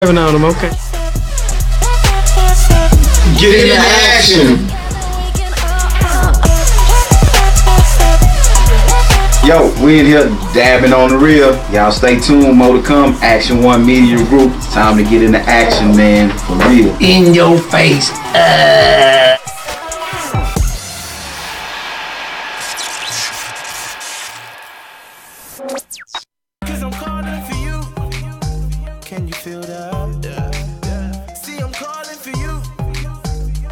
On them, okay. Get into action. Yo, we in here dabbing on the real. Y'all stay tuned, more to come. Action One Media Group. It's time to get into action, man. For real. In your face. Cause I'm calling for you. Can you feel that? See, I'm calling for you.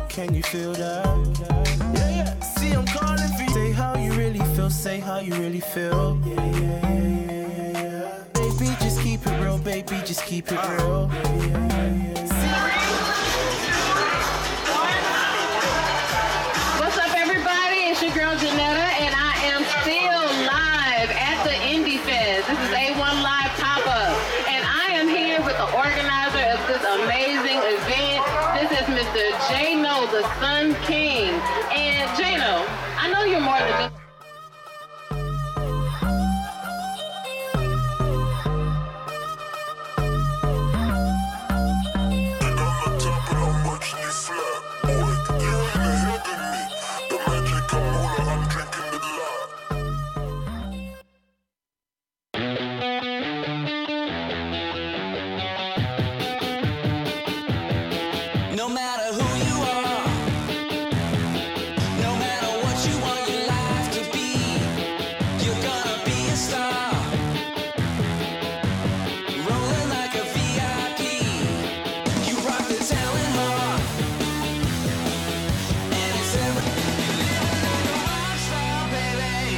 Can you feel that? See, I'm calling for you. Say how you really feel. Say how you really feel. Baby, just keep it real. Baby, just keep it real. What's up, everybody? It's your girl Janetta, and I am still live at the Indie Fest. This is A1 Live Pop-Up, and I am here with the organizer of this amazing event. This is Mr. Jano, the Sun King. And Jano, I know you're more than just No matter who you are, no matter what you want your life to be, you're gonna be a star. Rolling like a VIP, you rock the talent hard. And it's every rock star, baby.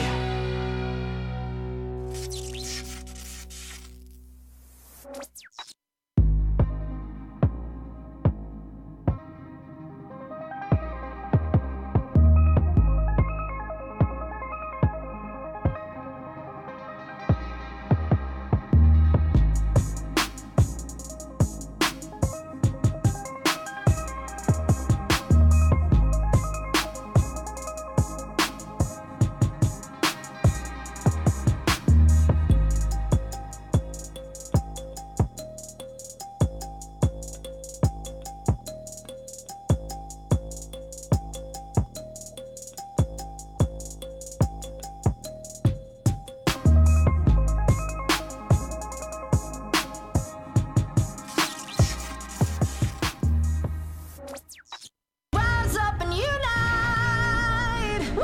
Rise up and unite. Woo!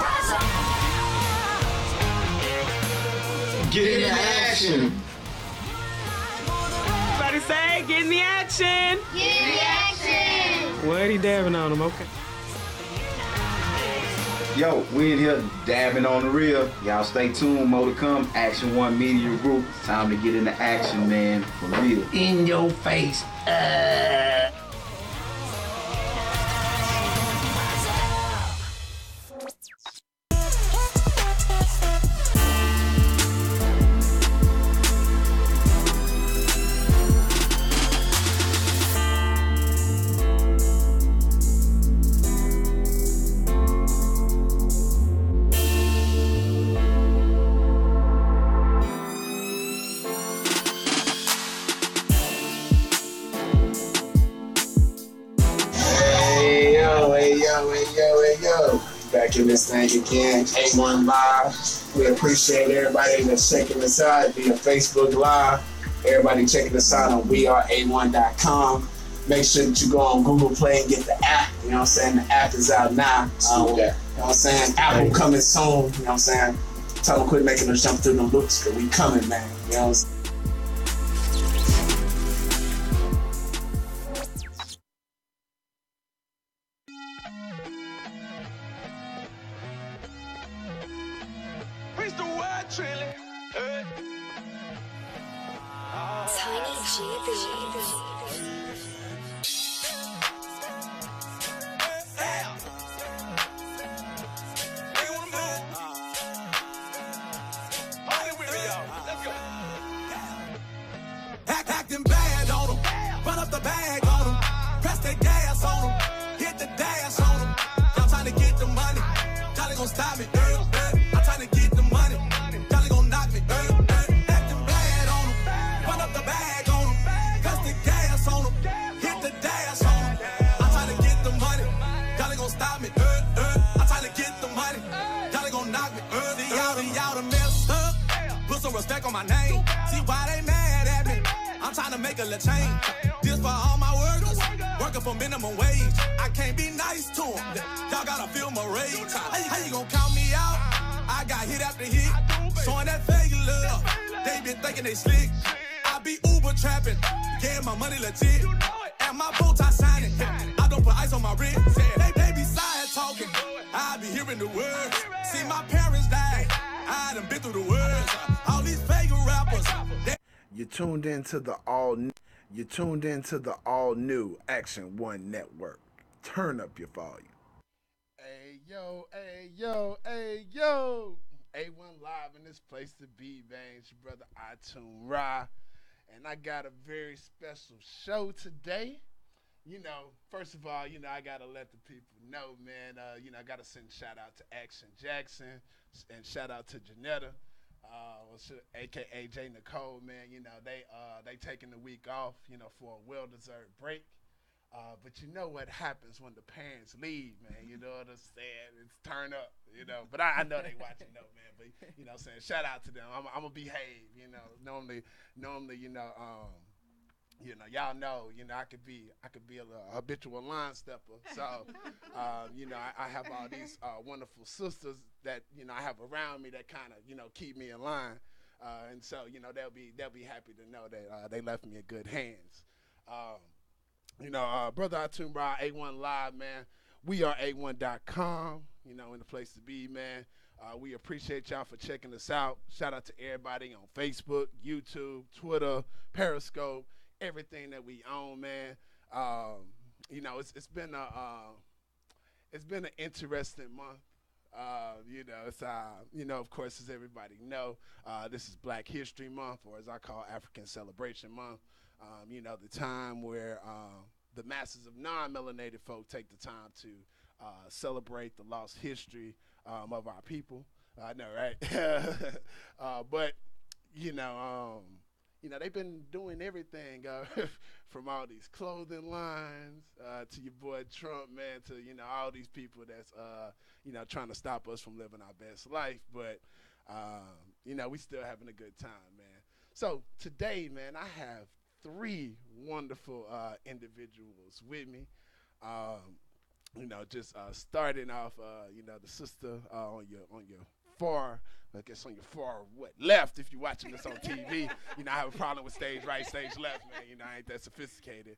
Rise up. Get into action. Everybody say, get in the action. What he dabbing on them, okay. Yo, we in here dabbing on the real. Y'all stay tuned, more to come. Action One Media Group. It's time to get into action, man. For real. In your face. Hey yo. Back in this thing again, A1 Live. We appreciate everybody that's checking us out via Facebook Live. Everybody checking us out on weareA1.com. Make sure that you go on Google Play and get the app. You know what I'm saying? The app is out now. You know what I'm saying? Apple coming soon. You know what I'm saying? Tell them quit making us jump through them loops, because we coming, man. You know what I'm saying? Tiny GB. Acting bad on them, run up the bag on them, press that gas on them, hit the dash on them. Y'all trying to get the money, y'all ain't gon' stop me. I'm trying to get the money. on my name. See why they mad at me? I'm trying to make a little change. This for all my workers, working for minimum wage. I can't be nice to them. Y'all gotta feel my rage. How you gonna count me out? I got hit after hit, showing that fake love. They been thinking they slick. I be Uber trapping, getting my money legit. And my bow tie shining. I don't put ice on my wrist. They be side talking. I be hearing the words. See my parents die. I done been through the words. All these fake rappers. You tuned into the all new Action One Network. Turn up your volume. Hey yo, hey yo, hey yo. A1 Live in this place to be, man. It's your brother iTunes Ra. And I got a very special show today. You know, first of all, you know, I gotta let the people know, man. You know, I gotta send a shout out to Action Jackson and shout out to Janetta. AKA J Nicole, man. You know, they taking the week off, you know, for a well-deserved break. But you know what happens when the parents leave, man. You know what I'm saying? It's turn up, you know. But I know they watching though, man. But you know what I'm saying? Shout out to them. I'm gonna behave, you know. Normally, you know, y'all know, you know, I could be a habitual line stepper. So, you know, I have all these wonderful sisters that, you know, I have around me that kind of, you know, keep me in line. And so, you know, they'll be happy to know that they left me in good hands. You know, brother iTunes Ra, A1 Live, man. We are A1.com, you know, in the place to be, man. We appreciate y'all for checking us out. Shout out to everybody on Facebook, YouTube, Twitter, Periscope, everything that we own, man. You know, it's been an interesting month. You know, it's you know, of course, as everybody know, this is Black History Month, or as I call African Celebration Month. You know, the time where the masses of non-melanated folk take the time to celebrate the lost history of our people. I know, right? But you know, they've been doing everything from all these clothing lines to your boy Trump, man, to, you know, all these people that's, you know, trying to stop us from living our best life. But, you know, we still having a good time, man. So today, man, I have three wonderful individuals with me. You know, just starting off, you know, the sister on your far, I guess on your far left, if you're watching this on TV. You know, I have a problem with stage right, stage left, man. You know, I ain't that sophisticated.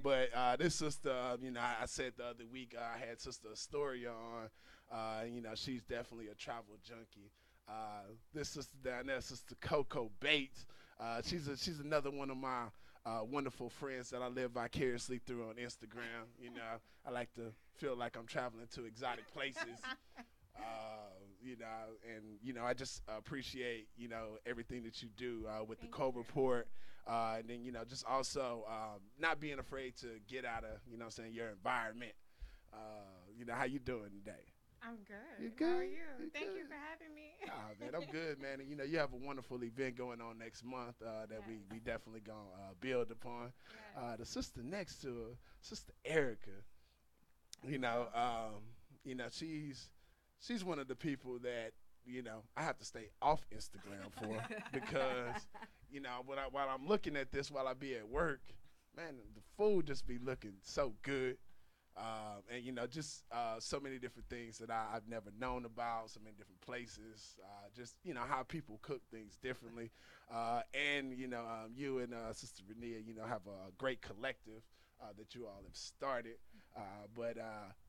But this sister, you know, I said the other week I had Sister Astoria on. You know, she's definitely a travel junkie. This sister down there, Sister Coco Bates. She's another one of my wonderful friends that I live vicariously through on Instagram. You know, I like to feel like I'm traveling to exotic places. You know, and, you know, I just appreciate, you know, everything that you do with the Co-Report. And then, you know, just also not being afraid to get out of, you know what I'm saying, your environment. You know, how you doing today? I'm good. You good? How are you? You Thank good? you for having me. Oh, man, I'm good, man. And, you know, you have a wonderful event going on next month that we definitely going to build upon. Yes. The sister next to her, Sister Erika, you know, she's one of the people that, you know, I have to stay off Instagram for because, you know, while I'm looking at this while I be at work, man, the food just be looking so good. And, you know, just so many different things that I've never known about, so many different places, just, you know, how people cook things differently. And, you know, you and Sister Renia, you know, have a great collective that you all have started. But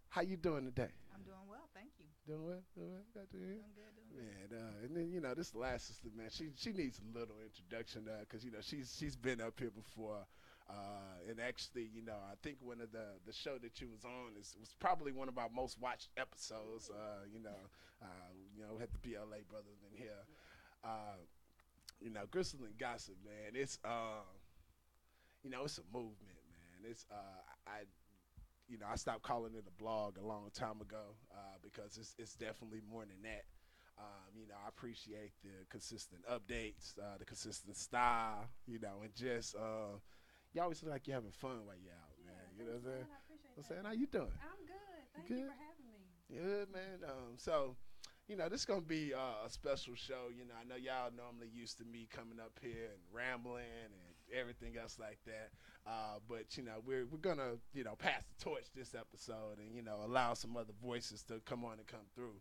how you doing today? I'm doing well, thank you. Doing well? Doing well? Got to hear? Doing good. Man, and then, you know, this last sister, man, she needs a little introduction because, you know, she's been up here before. And actually, you know, I think one of the show that you was on was probably one of our most watched episodes. You know, we had the BLA brothers in here. You know, Gristle Gossip, man. It's you know, it's a movement, man. It's I stopped calling it a blog a long time ago because it's definitely more than that. You know, I appreciate the consistent updates, the consistent style, you know, and just you always look like you're having fun while you're out, man. You know what I'm saying? I appreciate I'm saying, how you doing? I'm good. Thank Good? you for having me. Good, man. So, this is going to be a special show. I know y'all normally used to me coming up here and rambling and everything else like that. But, we're going to, pass the torch this episode and, allow some other voices to come on and come through.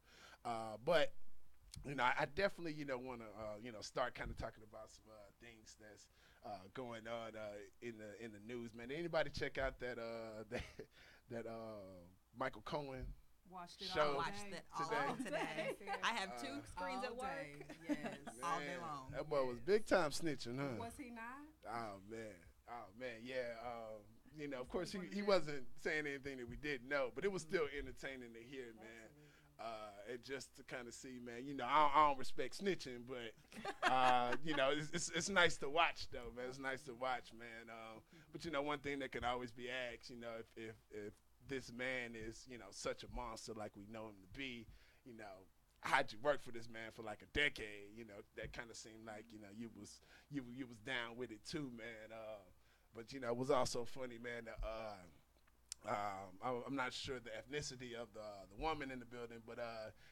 But, I definitely, want to, start kind of talking about some things that's going on in the news, man. Anybody check out that Michael Cohen Watched it show all Watched day. it all Today. today. I have 2 screens at work. Yes. All day long. That boy was big time snitching, huh? Was he not? Oh man, yeah. Of course he wasn't saying anything that we didn't know, but it was still entertaining to hear, man. And just to kind of see, man. I don't respect snitching, but it's nice to watch though, man. It's nice to watch, man. But one thing that can always be asked, if this man is, such a monster like we know him to be, how'd you work for this man for like a decade? That kind of seemed like, you was down with it too, man. But it was also funny, man. I'm not sure the ethnicity of the woman in the building, but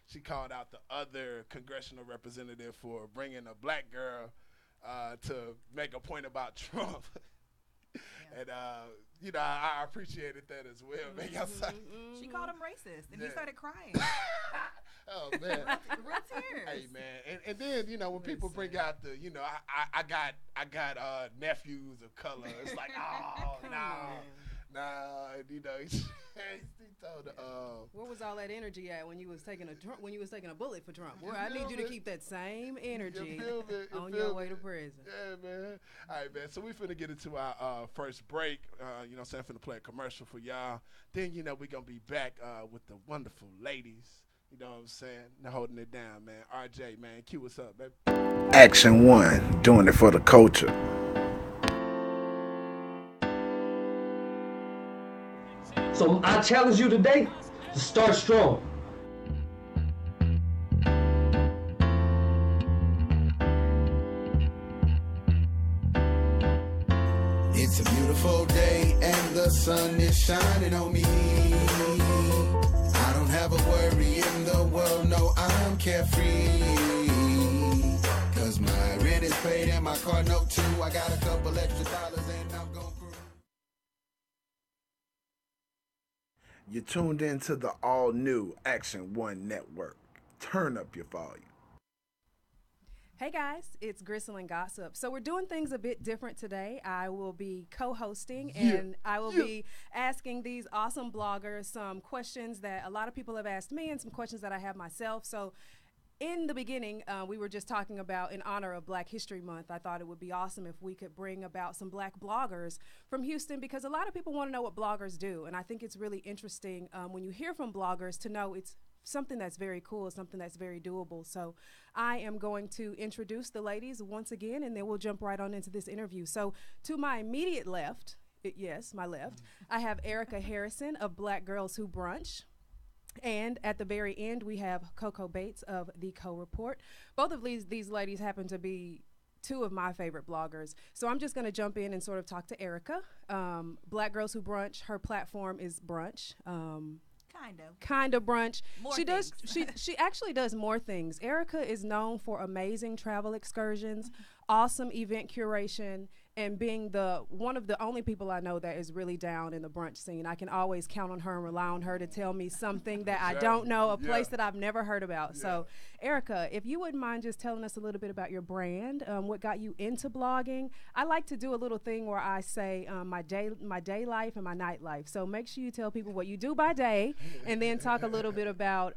she called out the other congressional representative for bringing a black girl to make a point about Trump. And, I appreciated that as well, man. She called him racist, and he started crying. Oh, man. Real tears. Hey, man. And then, when people bring out the, I got nephews of color. It's like, oh, no. He told where was all that energy at when you was taking a bullet for Trump? Well, I need you to keep that same energy on your way to prison. Yeah, man. All right, man. So we finna get into our first break. I'm finna play a commercial for y'all. Then we're gonna be back with the wonderful ladies. You know what I'm saying? They're holding it down, man. RJ, man, cue us up, baby. Action 1, doing it for the culture. So I challenge you today to start strong. It's a beautiful day and the sun is shining on me. I don't have a worry in the world, no, I'm carefree. Cause my rent is paid and my car note too. I got a couple extra dollars and I'm gon' cruise. You're tuned into the all-new Action 1 Network. Turn up your volume. Hey guys, it's Gristle Gossip. So we're doing things a bit different today. I will be co-hosting and I will be asking these awesome bloggers some questions that a lot of people have asked me and some questions that I have myself. So in the beginning, we were just talking about in honor of Black History Month. I thought it would be awesome if we could bring about some Black bloggers from Houston, because a lot of people want to know what bloggers do. And I think it's really interesting when you hear from bloggers to know it's something that's very cool, something that's very doable. So I am going to introduce the ladies once again, and then we'll jump right on into this interview. So to my immediate left, yes, my left, I have Erika Harrison of Black Girls Who Brunch. And at the very end, we have Coco Bates of the Co-Report. Both of these ladies happen to be two of my favorite bloggers. So I'm just going to jump in and sort of talk to Erika. Black Girls Who Brunch, her platform is brunch. Kind of brunch. She actually does more things. Erika is known for amazing travel excursions, awesome event curation, and being one of the only people I know that is really down in the brunch scene. I can always count on her and rely on her to tell me something that I don't know, a place that I've never heard about. Yeah. So, Erika, if you wouldn't mind just telling us a little bit about your brand, what got you into blogging. I like to do a little thing where I say my day life and my night life. So make sure you tell people what you do by day, and then talk a little bit about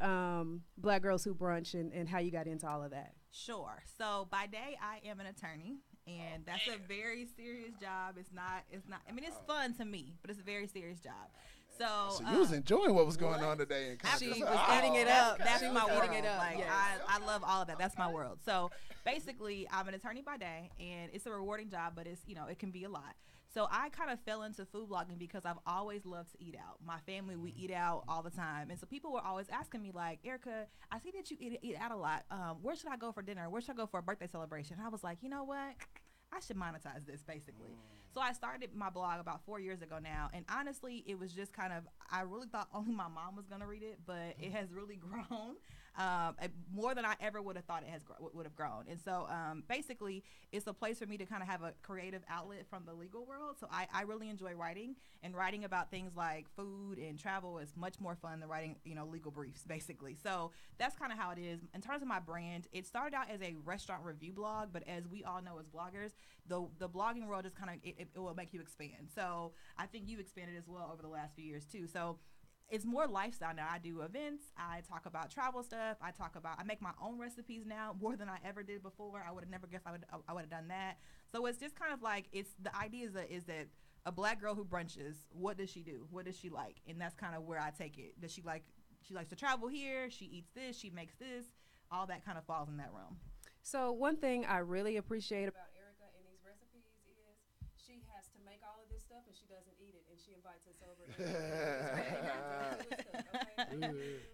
Black Girls Who Brunch and how you got into all of that. Sure. So by day, I am an attorney. And that's a very serious job. It's not, I mean, it's fun to me, but it's a very serious job. So you was enjoying what was going on today. She was eating it up. That's my world. Eating it up. Like, yes. I love all of that. That's my world. So basically, I'm an attorney by day, and it's a rewarding job, but it's, it can be a lot. So I kind of fell into food blogging because I've always loved to eat out. My family, we eat out all the time. And so people were always asking me, like, Erika, I see that you eat out a lot. Where should I go for dinner? Where should I go for a birthday celebration? And I was like, you know what? I should monetize this, basically. So I started my blog about 4 years ago now. And honestly, it was just kind of, I really thought only my mom was going to read it, but it has really grown. more than I ever would have thought it would have grown. And so basically, it's a place for me to kind of have a creative outlet from the legal world. So I really enjoy writing, and writing about things like food and travel is much more fun than writing, legal briefs, basically. So that's kind of how it is. In terms of my brand, it started out as a restaurant review blog, but as we all know as bloggers, the blogging world is kind of, it will make you expand. So I think you've expanded as well over the last few years too. So it's more lifestyle now. I do events. I talk about travel stuff. I make my own recipes now more than I ever did before. I would have never guessed I would have done that. So it's just kind of like, the idea is that a black girl who brunches, what does she do? What does she like? And that's kind of where I take it. She likes to travel here. She eats this. She makes this. All that kind of falls in that realm. So one thing I really appreciate about Erika and these recipes is she has to make all of this stuff and she doesn't eat it, and she invites us over.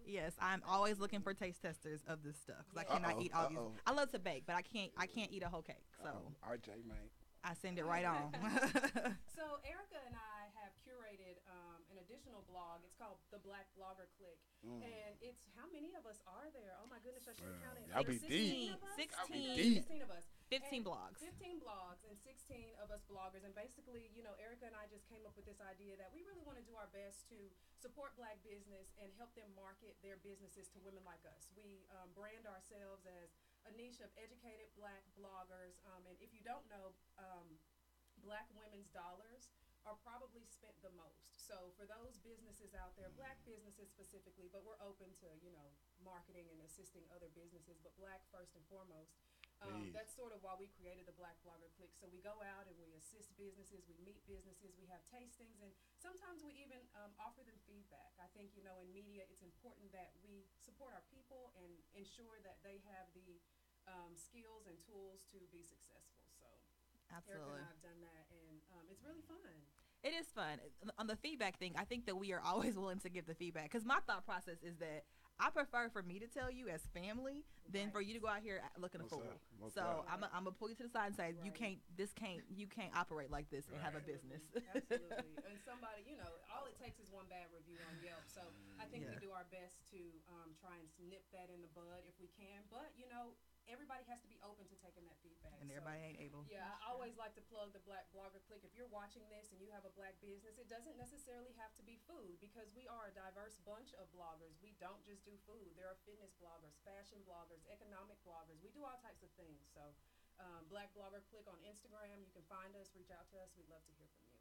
Yes, I'm always looking for taste testers of this stuff because I cannot eat all these. I love to bake, but I can't eat a whole cake. So RJ, mate. I send it right on. So Erika and I have curated an additional blog. It's called the Black Blogger Clique. And it's, how many of us are there? Oh my goodness, I should have counted. Y'all be deep. 16 of us. 15 blogs. 15 blogs and 16 of us bloggers. And basically, Erika and I just came up with this idea that we really want to do our best to support black business and help them market their businesses to women like us. We brand ourselves as a niche of educated black bloggers. And if you don't know, black women's dollars are probably spent the most. So for those businesses out there, black businesses specifically, but we're open to, marketing and assisting other businesses, but black first and foremost. That's sort of why we created the Black Blogger Clique. So we go out and we assist businesses, we meet businesses, we have tastings, and sometimes we even offer them feedback. I think, in media, it's important that we support our people and ensure that they have the skills and tools to be successful. So Absolutely. Erika and I have done that, and it's really fun. It is fun. On the feedback thing, I think that we are always willing to give the feedback, because my thought process is that I prefer for me to tell you as family than for you to go out here looking a fool. So I'm gonna pull you to the side and say, you can't operate like this and have a business. Absolutely. And somebody, all it takes is one bad review on Yelp. So I think we do our best to try and nip that in the bud if we can. But everybody has to be open to taking that feedback. And everybody ain't able. Yeah, I always like to plug the Black Blogger Clique. If you're watching this and you have a black business, it doesn't necessarily have to be food, because we are a diverse bunch of bloggers. We don't just do food. There are fitness bloggers, fashion bloggers, economic bloggers. We do all types of things. So Black Blogger Clique on Instagram. You can find us, reach out to us. We'd love to hear from you.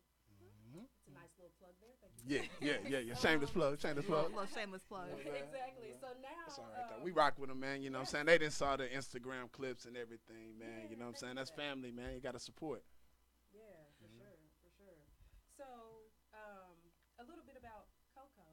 It's a nice little plug there. Thank you. Yeah. Shameless plug. Little shameless plug. Exactly. So now that's all right, we rock with them, man. You know what I'm saying? They done saw the Instagram clips and everything, man. You know what I'm saying? That's family, man. You got to support. Yeah, for sure. So a little bit about Coco.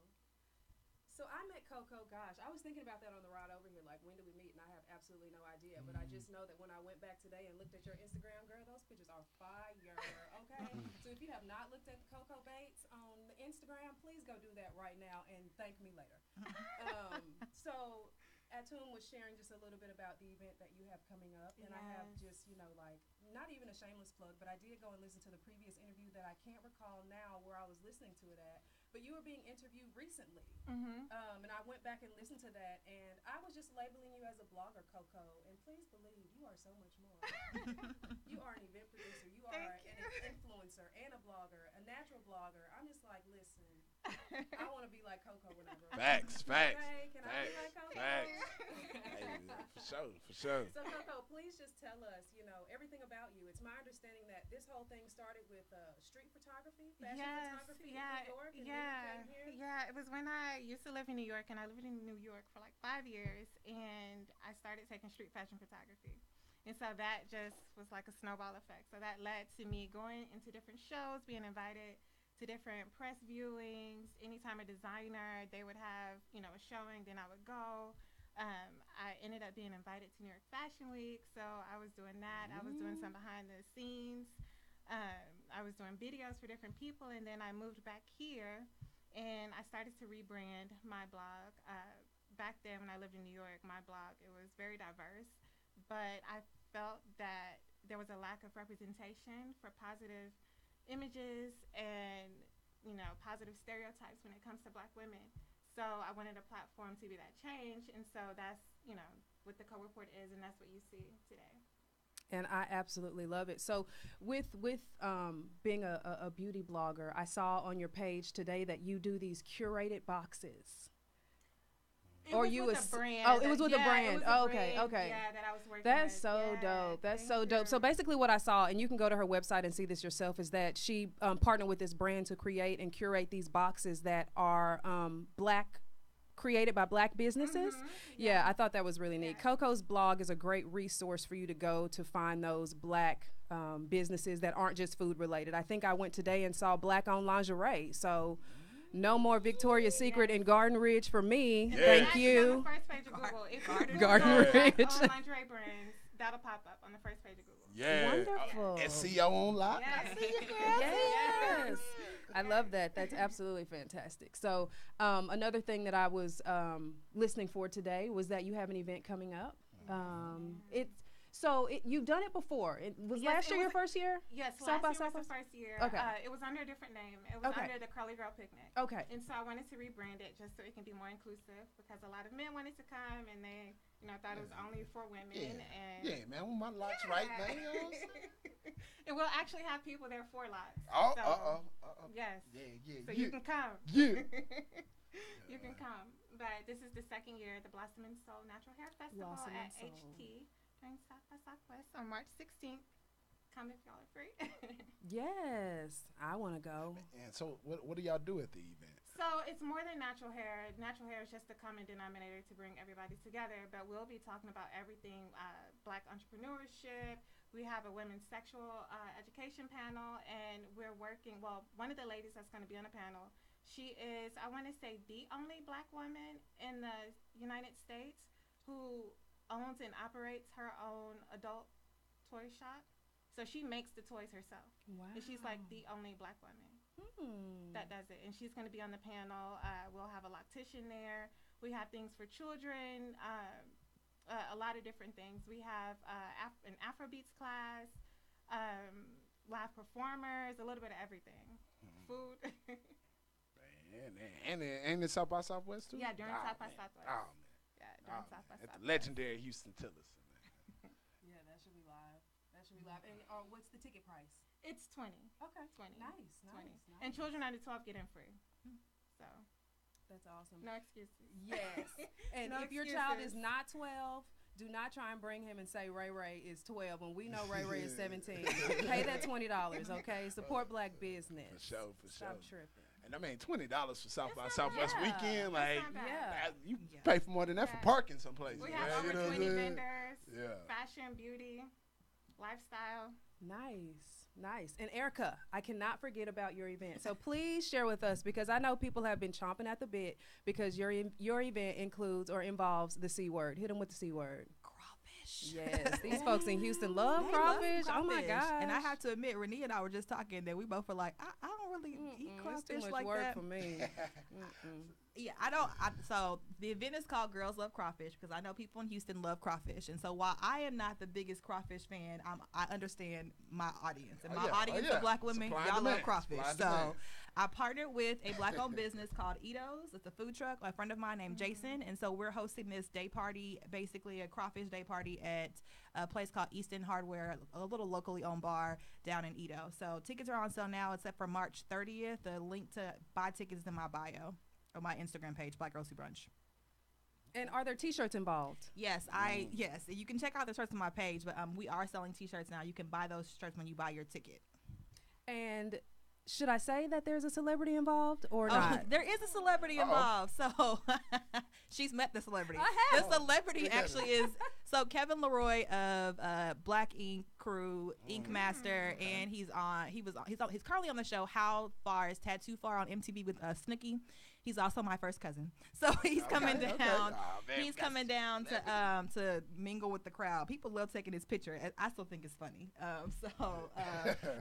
So I met Coco, gosh, I was thinking about that on the ride over here, like, when did we meet? And I have absolutely no idea, but I just know that when I went back today and looked at your Instagram, girl, those pictures are fire, okay? So if you have not looked at Coco Bates on the Instagram, please go do that right now and thank me later. So Atum was sharing just a little bit about the event that you have coming up, and I have just, not even a shameless plug, but I did go and listen to the previous interview that I can't recall now where I was listening to it at. But you were being interviewed recently, and I went back and listened to that, and I was just labeling you as a blogger, Coco, and please believe you are so much more. You are an event producer, you are an influencer, and a blogger, a natural blogger. I'm just like, listen, I want to be like Coco whenever. Facts. Okay, can I be like Coco? For sure. So Coco, please just tell us, everything about you. It's my understanding that this whole thing started with street photography, fashion photography in New York, and then you came here. Yeah, it was when I used to live in New York, and I lived in New York for like 5 years, and I started taking street fashion photography. And so that just was like a snowball effect. So that led to me going into different shows, being invited to different press viewings. Anytime a designer, they would have, a showing, then I would go. I ended up being invited to New York Fashion Week, so I was doing that. I was doing some behind the scenes. I was doing videos for different people, and then I moved back here, and I started to rebrand my blog. Back then when I lived in New York, my blog, it was very diverse, but I felt that there was a lack of representation for positive images and, positive stereotypes when it comes to black women. So I wanted a platform to be that change, and so that's, you know, what the co-report is, and that's what you see today. And I absolutely love it. So with being a beauty blogger, I saw on your page today that you do these curated boxes. It was with a brand. Oh, it was with a brand. It was Oh, a okay, brand, okay. Yeah, that I was working That's with. so Yeah, dope. That's thank so dope. you. So basically what I saw, and you can go to her website and see this yourself, is that she partnered with this brand to create and curate these boxes that are created by Black businesses. Yeah, I thought that was really neat. Coco's blog is a great resource for you to go to find those Black businesses that aren't just food related. I think I went today and saw Black owned lingerie. So no more Victoria's Secret and Garden Ridge for me. And Thank on you. the first page of Google. If you Garden Google Ridge. Black-owned lingerie brands, that'll pop up on the first page of Google. Yeah. Wonderful. SEO online. Yes. I see you, girl. Yes. I love that. That's absolutely fantastic. So another thing that I was listening for today was that you have an event coming up. You've done it before. Was last year your first year? Yes, South by last year was the Southwest? first year. Okay. It was under a different name. It was Okay. under the Curly Girl Picnic. Okay. And so I wanted to rebrand it just so it can be more inclusive, because a lot of men wanted to come and they, you know, thought it was only for women. And Yeah, man. Well, my lot's right, man. You know what I'm saying? And we'll actually have people there for lots. Oh, So, Yes. Yeah. So you can come. Yeah. You can come. But this is the second year, the Blossom and Soul Natural Hair Festival Blossom at and Soul. HT during South by Southwest on March 16th. Come if y'all are free. Yes, I want to go. And so, what do y'all do at the event? So it's more than natural hair. Natural hair is just a common denominator to bring everybody together, but we'll be talking about everything Black entrepreneurship. We have a women's sexual education panel, and we're working, well, one of the ladies that's going to be on the panel, she is, I want to say, the only Black woman in the United States who owns and operates her own adult toy shop. So she makes the toys herself. Wow. And she's like the only Black woman that does it. And she's going to be on the panel. We'll have a loctician there. We have things for children, a lot of different things. We have an Afrobeats class, live performers, a little bit of everything. Food. And in South by Southwest too? Yeah, during South by Southwest. Oh, man. Yeah, during South by At Southwest. the legendary Houston Tillerson. Yeah, that should be live. That should be live. And what's the ticket price? It's 20. Okay. 20. Nice. 20. And children under 12 get in free. So. That's awesome. No excuses. Yes. And No if your child is excuses. not 12, do not try and bring him and say Ray Ray is 12 when we know Ray Ray is 17. Pay that $20, okay? Support Black business. For sure. Stop tripping. And I mean, $20 for South by Southwest weekend, like not bad. you pay for more than that for parking someplace. We have over 20 vendors. Fashion, beauty, lifestyle. Nice. And Erika, I cannot forget about your event. So please share with us, because I know people have been chomping at the bit, because your event includes or involves the C word. Hit them with the C word. Crawfish. Yes, these folks in Houston love crawfish. Oh my gosh. And I have to admit, Renia and I were just talking that we both were like, I don't really eat It's too crawfish much like work that. for me. Yeah, I don't. So the event is called Girls Love Crawfish, because I know people in Houston love crawfish. And so while I am not the biggest crawfish fan, I understand my audience. And my audience of Black women, Supply and y'all love demand. crawfish. Supply and So demand. I partnered with a Black-owned business called Ito's. It's a food truck. A friend of mine named Jason. And so we're hosting this day party, basically a crawfish day party at a place called Easton Hardware, a little locally owned bar down in Ito. So tickets are on sale now, except for March 30th. The link to buy tickets is in my bio. Or my Instagram page, Black Girls Who Brunch. And are there T-shirts involved? Yes, yes. You can check out the shirts on my page, but we are selling T-shirts now. You can buy those shirts when you buy your ticket. And should I say that there's a celebrity involved or not? There is a celebrity involved. So she's met the celebrity. I have. The celebrity actually is Kevin Leroy of Black Ink Crew, Ink Master, and he's currently on the show How Far Is Tattoo Far on MTV with Snooki. He's also my first cousin, so he's coming down. Okay. He's coming down to mingle with the crowd. People love taking his picture. I still think it's funny.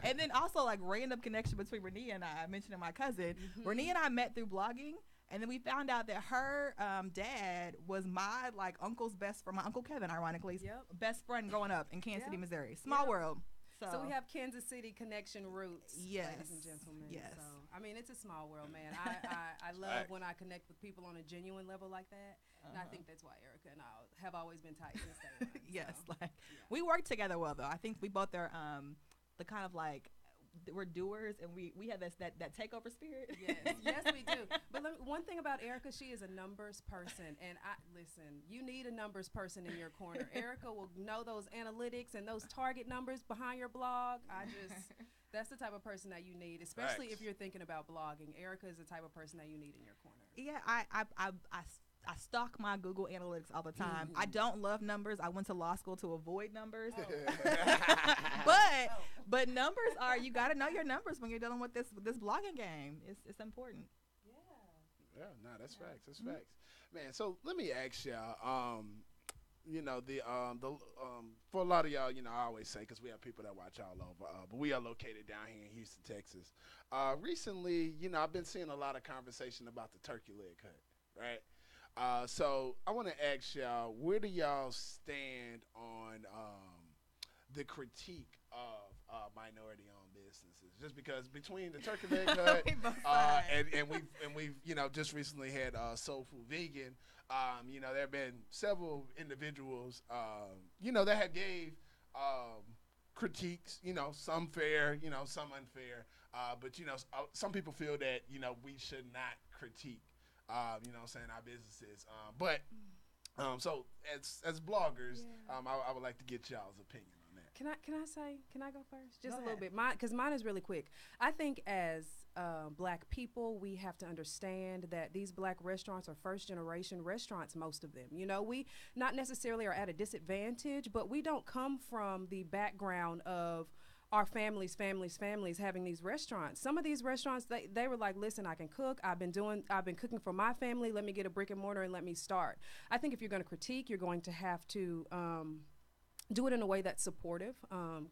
And then also like random connection between Renia and I mentioning my cousin. Renia and I met through blogging. And then we found out that her dad was my uncle's best friend, my Uncle Kevin, ironically, best friend growing up in Kansas City, Missouri. Small world. So we have Kansas City connection roots, Yes. ladies and gentlemen. Yes. So I mean, it's a small world, man. I love when I connect with people on a genuine level like that, and I think that's why Erika and I have always been tight since day one. Yes, So, like we work together well though. I think we both are the kind of like we're doers, and we have that takeover spirit. yes, we do. But one thing about Erika, she is a numbers person, and listen, you need a numbers person in your corner. Erika will know those analytics and those target numbers behind your blog. That's the type of person that you need, especially if you're thinking about blogging. Erika is the type of person that you need in your corner. Yeah, I stalk my Google Analytics all the time. I don't love numbers. I went to law school to avoid numbers. But numbers are, you got to know your numbers when you're dealing with this blogging game. It's important. Yeah, no, that's facts. That's facts, man. So let me ask y'all. You know, for a lot of y'all, you know, I always say, because we have people that watch all over, but we are located down here in Houston, Texas. Recently, you know, I've been seeing a lot of conversation about the turkey leg cut, right? So I want to ask y'all, where do y'all stand on the critique of minority-owned businesses? Just because between the turkey leg cut and we've you know, just recently had Soul Food Vegan. You know, there have been several individuals, you know, that have gave critiques, you know, some fair, you know, some unfair. But, you know, some people feel that, you know, we should not critique, you know what I'm saying, our businesses. So as bloggers, I would like to get y'all's opinion on that. Can I go first? Just a little bit. Because mine is really quick. I think as Black people, we have to understand that these Black restaurants are first generation restaurants, most of them. You know, we not necessarily are at a disadvantage, but we don't come from the background of our families having these restaurants. Some of these restaurants, they were like, listen, I can cook. I've been cooking for my family. Let me get a brick and mortar and let me start. I think if you're going to critique, you're going to have to do it in a way that's supportive.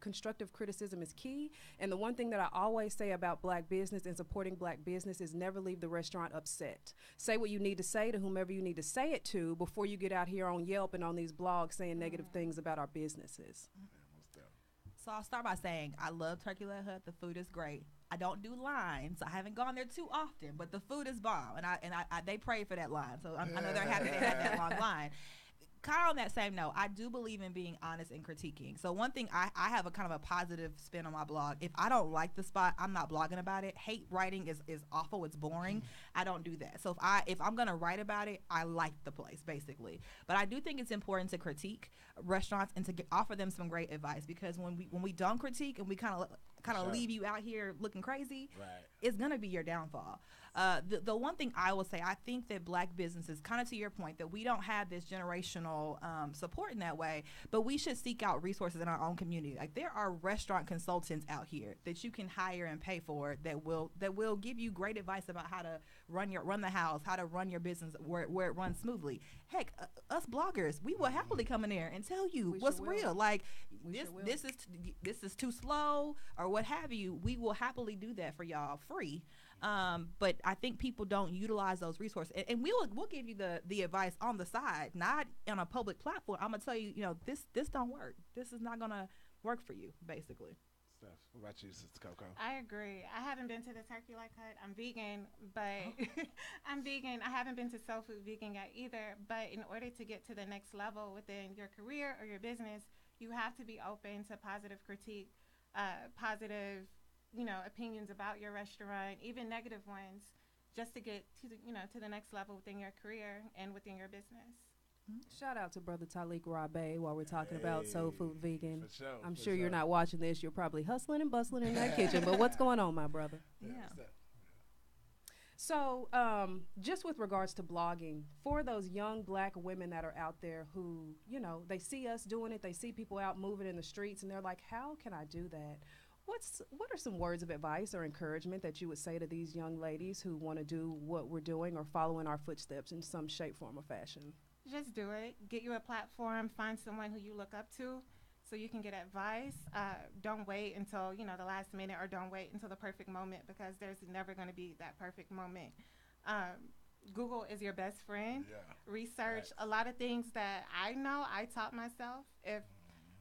Constructive criticism is key. And the one thing that I always say about Black business and supporting Black business is never leave the restaurant upset. Say what you need to say to whomever you need to say it to before you get out here on Yelp and on these blogs saying negative things about our businesses. So I'll start by saying I love Turkey Leg Hut. The food is great. I don't do lines. I haven't gone there too often, but the food is bomb, and they prayed for that line. So I know they're happy they had that long line. Kind of on that same note, I do believe in being honest and critiquing. So one thing, I have a kind of a positive spin on my blog. If I don't like the spot, I'm not blogging about it. Hate writing is awful. It's boring. I don't do that. So if I'm going to write about it, I like the place, basically. But I do think it's important to critique restaurants and to offer them some great advice, because when we don't critique and we kind of leave you out here looking crazy, it's going to be your downfall. The one thing I will say, I think that Black businesses, kind of to your point, that we don't have this generational support in that way, but we should seek out resources in our own community. Like, there are restaurant consultants out here that you can hire and pay for that will give you great advice about how to run the house, how to run your business where it runs smoothly. Heck, us bloggers, we will happily come in there and tell you what's real. Like, this is too slow or what have you. We will happily do that for y'all free. But I think people don't utilize those resources, and we'll give you the advice on the side, not on a public platform. I'm gonna tell you, you know, this don't work. This is not gonna work for you, basically. Steph, what about you, Sister Coco? I agree. I haven't been to the Turkey Leg Hut. I'm vegan, but I'm vegan. I haven't been to Soul Food Vegan yet either. But in order to get to the next level within your career or your business, you have to be open to positive critique, positive, you know, opinions about your restaurant, even negative ones, just to get to the next level within your career and within your business. Shout out to Brother Talik Rabe while we're talking about Soul Food Vegan. For sure, I'm for sure you're sure. not watching this. You're probably hustling and bustling in that kitchen. But what's going on, my brother? Yeah. So just with regards to blogging, for those young Black women that are out there who, you know, they see us doing it, they see people out moving in the streets, and they're like, how can I do that? What are some words of advice or encouragement that you would say to these young ladies who want to do what we're doing or follow in our footsteps in some shape, form, or fashion? Just do it. Get you a platform. Find someone who you look up to so you can get advice. Don't wait until, you know, the last minute, or don't wait until the perfect moment, because there's never going to be that perfect moment. Google is your best friend. Yeah. Research a lot of things that I know I taught myself. If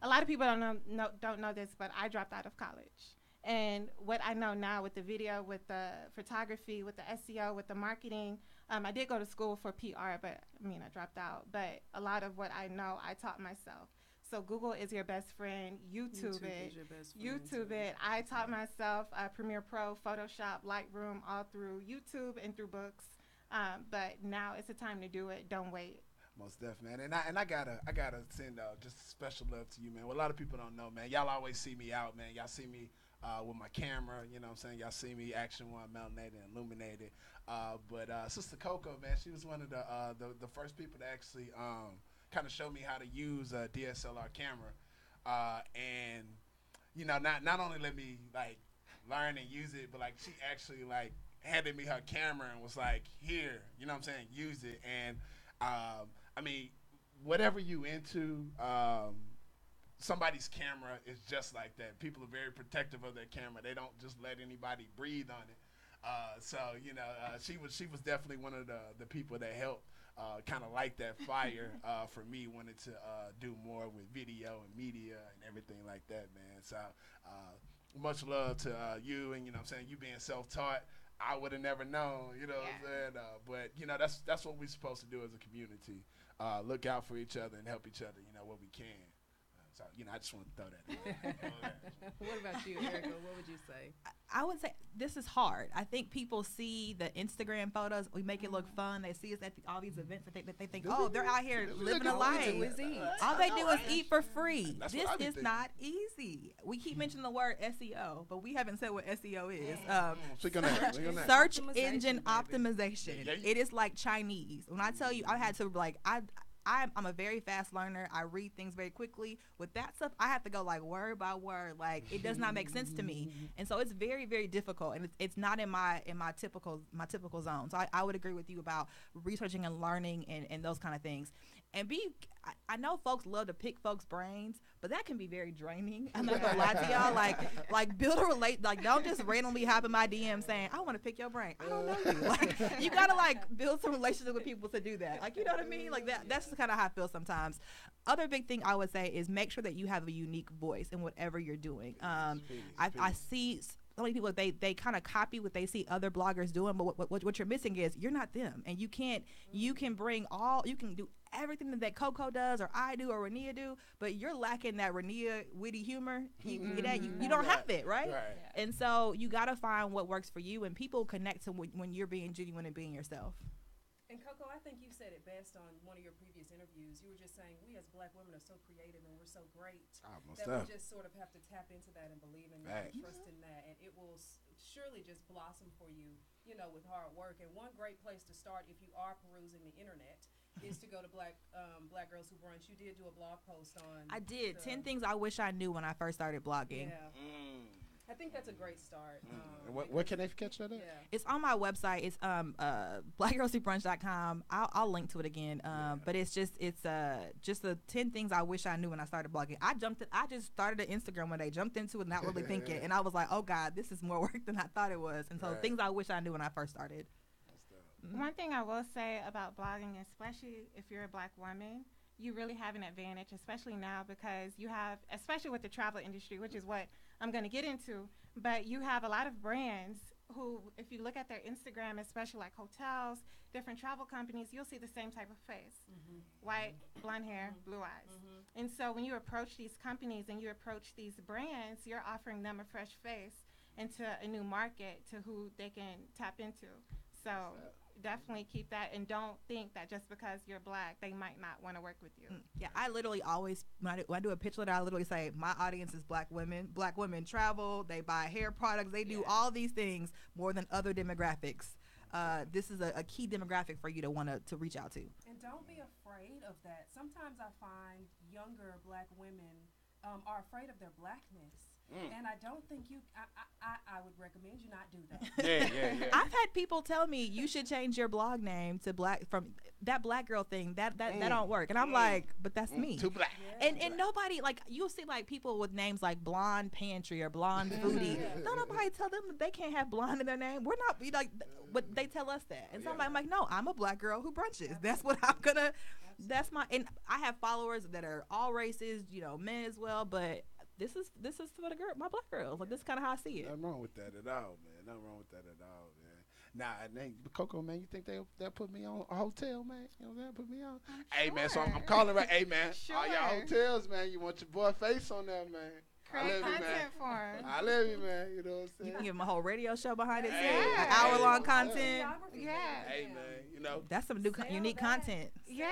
a lot of people don't know this, but I dropped out of college. And what I know now with the video, with the photography, with the SEO, with the marketing, I did go to school for PR, but I dropped out. But a lot of what I know, I taught myself. So Google is your best friend. YouTube it. Is your best friend YouTube it. I taught myself Premiere Pro, Photoshop, Lightroom, all through YouTube and through books. But now it's the time to do it. Don't wait. Most definitely, man. And I gotta send just special love to you, man. What a lot of people don't know, man. Y'all always see me out, man. Y'all see me with my camera, you know what I'm saying? Y'all see me Action 1, melanated and illuminated. But Sister Coco, man, she was one of the first people to actually kind of show me how to use a DSLR camera. And, you know, not only let me, like, learn and use it, but, like, she actually, like, handed me her camera and was like, here, you know what I'm saying, use it. And, I mean, whatever you into, somebody's camera is just like that. People are very protective of their camera. They don't just let anybody breathe on it. So, you know, she was definitely one of the people that helped kind of light that fire for me, wanted to do more with video and media and everything like that, man. So much love to you, and, you know what I'm saying, you being self-taught. I would have never known, you know what I'm saying? But, you know, that's what we're supposed to do as a community. Look out for each other and help each other, you know, what we can. So, you know, I just want to throw that in. What about you, Erika? What would you say? I would say this is hard. I think people see the Instagram photos. We make it look fun. They see us at all these events that they think, oh, they're out here living a life. All they do is eat for free. This is not easy. We keep mentioning the word SEO, but we haven't said what SEO is. Search engine optimization. It is like Chinese. When I tell you, I had to I'm a very fast learner. I read things very quickly. With that stuff, I have to go like word by word. Like, it does not make sense to me, and so it's very, very difficult. And it's not in my typical zone. So I would agree with you about researching and learning and those kind of things. And I know folks love to pick folks' brains, but that can be very draining. I'm not gonna lie to y'all. Like build a don't just randomly hop in my DM saying, I want to pick your brain. I don't know you. Like, you gotta build some relationship with people to do that. Like, you know what I mean? Like that's kind of how I feel sometimes. Other big thing I would say is make sure that you have a unique voice in whatever you're doing. I see so many people, they kind of copy what they see other bloggers doing, but what you're missing is you're not them, and you can do everything that Coco does or I do or Renia do, but you're lacking that Renia witty humor. You don't have it, right? And so you got to find what works for you, and people connect to when you're being genuine and being yourself. And Coco, I think you said it best on one of your previous interviews. You were just saying we as Black women are so creative and we're so great that we just sort of have to tap into that and believe in that and trust in that, and it will surely just blossom for you, you know, with hard work. And one great place to start if you are perusing the internet is to go to Black Girls Who Brunch. You did do a blog post on. I did 10 things I wish I knew when I first started blogging. Yeah. I think that's a great start. Where can they catch that at? It's on my website. It's blackgirlswhobrunch.com. I'll link to it again. But it's just the 10 things I wish I knew when I started blogging. I just started an Instagram one day, jumped into it not really thinking, and I was like, oh God, this is more work than I thought it was. And so things I wish I knew when I first started. One thing I will say about blogging, especially if you're a Black woman, you really have an advantage, especially now, because you have, especially with the travel industry, which is what I'm going to get into, but you have a lot of brands who, if you look at their Instagram, especially like hotels, different travel companies, you'll see the same type of face. White, blonde hair, blue eyes. And so when you approach these companies and you approach these brands, you're offering them a fresh face into a new market to who they can tap into. So definitely keep that, and don't think that just because you're Black, they might not want to work with you. Yeah, I literally always, when I do a pitch letter, I literally say, my audience is Black women. Black women travel, they buy hair products, they do all these things more than other demographics. This is a key demographic for you to want to reach out to. And don't be afraid of that. Sometimes I find younger Black women are afraid of their Blackness. And I don't think I would recommend you not do that. Yeah. I've had people tell me you should change your blog name to Black, from that Black girl thing. That don't work. And I'm like, but that's me. Too Black. And nobody, like, you'll see like people with names like Blonde Pantry or Blonde Foodie. Don't nobody tell them that they can't have blonde in their name. We're not, but they tell us that. And so I'm like, no, I'm a Black girl who brunches. That's what I'm gonna That's my, and I have followers that are all races, you know, men as well, but this is for the girl, my black girls. Like, this is kind of how I see it. Nothing wrong with that at all, man. Nothing wrong with that at all, man. Nah, and then, Coco, man, you think they'll put me on a hotel, man? You know what I'm saying? Put me on. Hey, man, so I'm calling right. Hey, man, all y'all hotels, man, you want your boy face on there, man. I love you, man. I love you, man. You know what I'm saying? You can give them a whole radio show behind it, too. An hour-long content. Yeah. Hey, man, you know. That's some new, unique content. Yeah.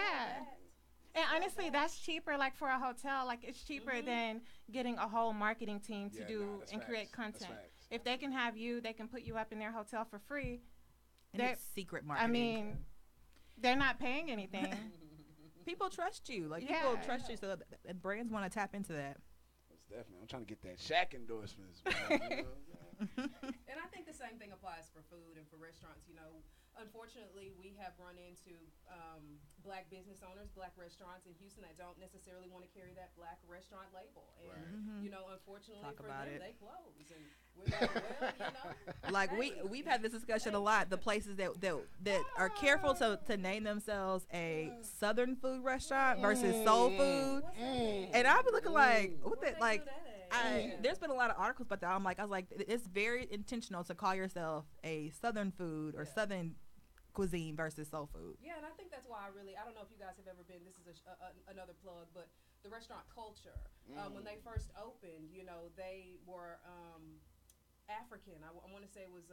And honestly, that's cheaper, like, for a hotel. Like, it's cheaper than getting a whole marketing team to do and create content. If they can have you, they can put you up in their hotel for free. And it's secret marketing. I mean, they're not paying anything. People trust you. Like, people trust you, so and brands want to tap into that. Definitely. I'm trying to get that Shaq endorsements, man. You know? And I think the same thing applies for food and for restaurants. You know, unfortunately, we have run into black business owners, black restaurants in Houston that don't necessarily want to carry that black restaurant label. And, you know, unfortunately for them, they close. And we're like, well, you know. Like, we've had this discussion a lot. The places that are careful to name themselves a Southern food restaurant versus soul food. And I've been looking like, what the, like, there's been a lot of articles about that. I was like, it's very intentional to call yourself a Southern food or Southern cuisine versus soul food. Yeah, and I think that's why I don't know if you guys have ever been, this is another plug, but the restaurant culture, when they first opened, you know, they were African. I want to say it was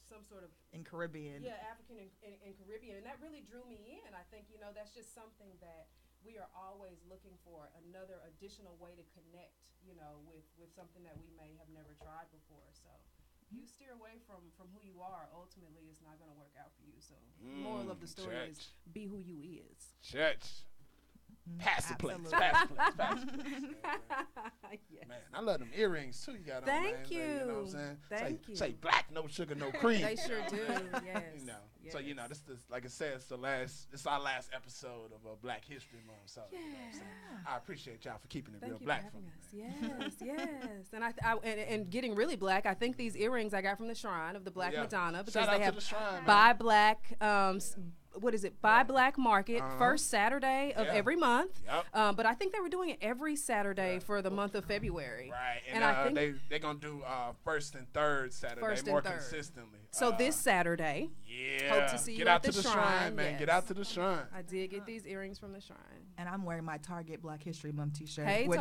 some sort of... In Caribbean. Yeah, African and Caribbean, and that really drew me in. I think, you know, that's just something that we are always looking for, another additional way to connect, you know, with something that we may have never tried before. So you steer away from who you are, ultimately it's not going to work out for you. So moral of the story is be who you is. Church. Pass the plates. Pass the plates. Pass the plates. Man, I love them earrings too. You got on, Thank you. Man, you know what I'm saying? Thank you. Say black, no sugar, no cream. They sure do. Yes. You know. Yes. So you know, this like I said, it's our last episode of Black History Month. So you know what I'm saying? I appreciate y'all for keeping it real black for me. Yes, yes. And and getting really black, I think these earrings I got from the Shrine of the Black Madonna, because Shout out they have to the Shrine, Buy Black what is it? Buy Black Market, first Saturday of every month. But I think they were doing it every Saturday for the month of February. Right, and I think they're gonna do first and third Saturday more consistently. So this Saturday, hope to see you at the Shrine, man. Yes. Get out to the Shrine. I did get these earrings from the Shrine, and I'm wearing my Target Black History Month T-shirt, which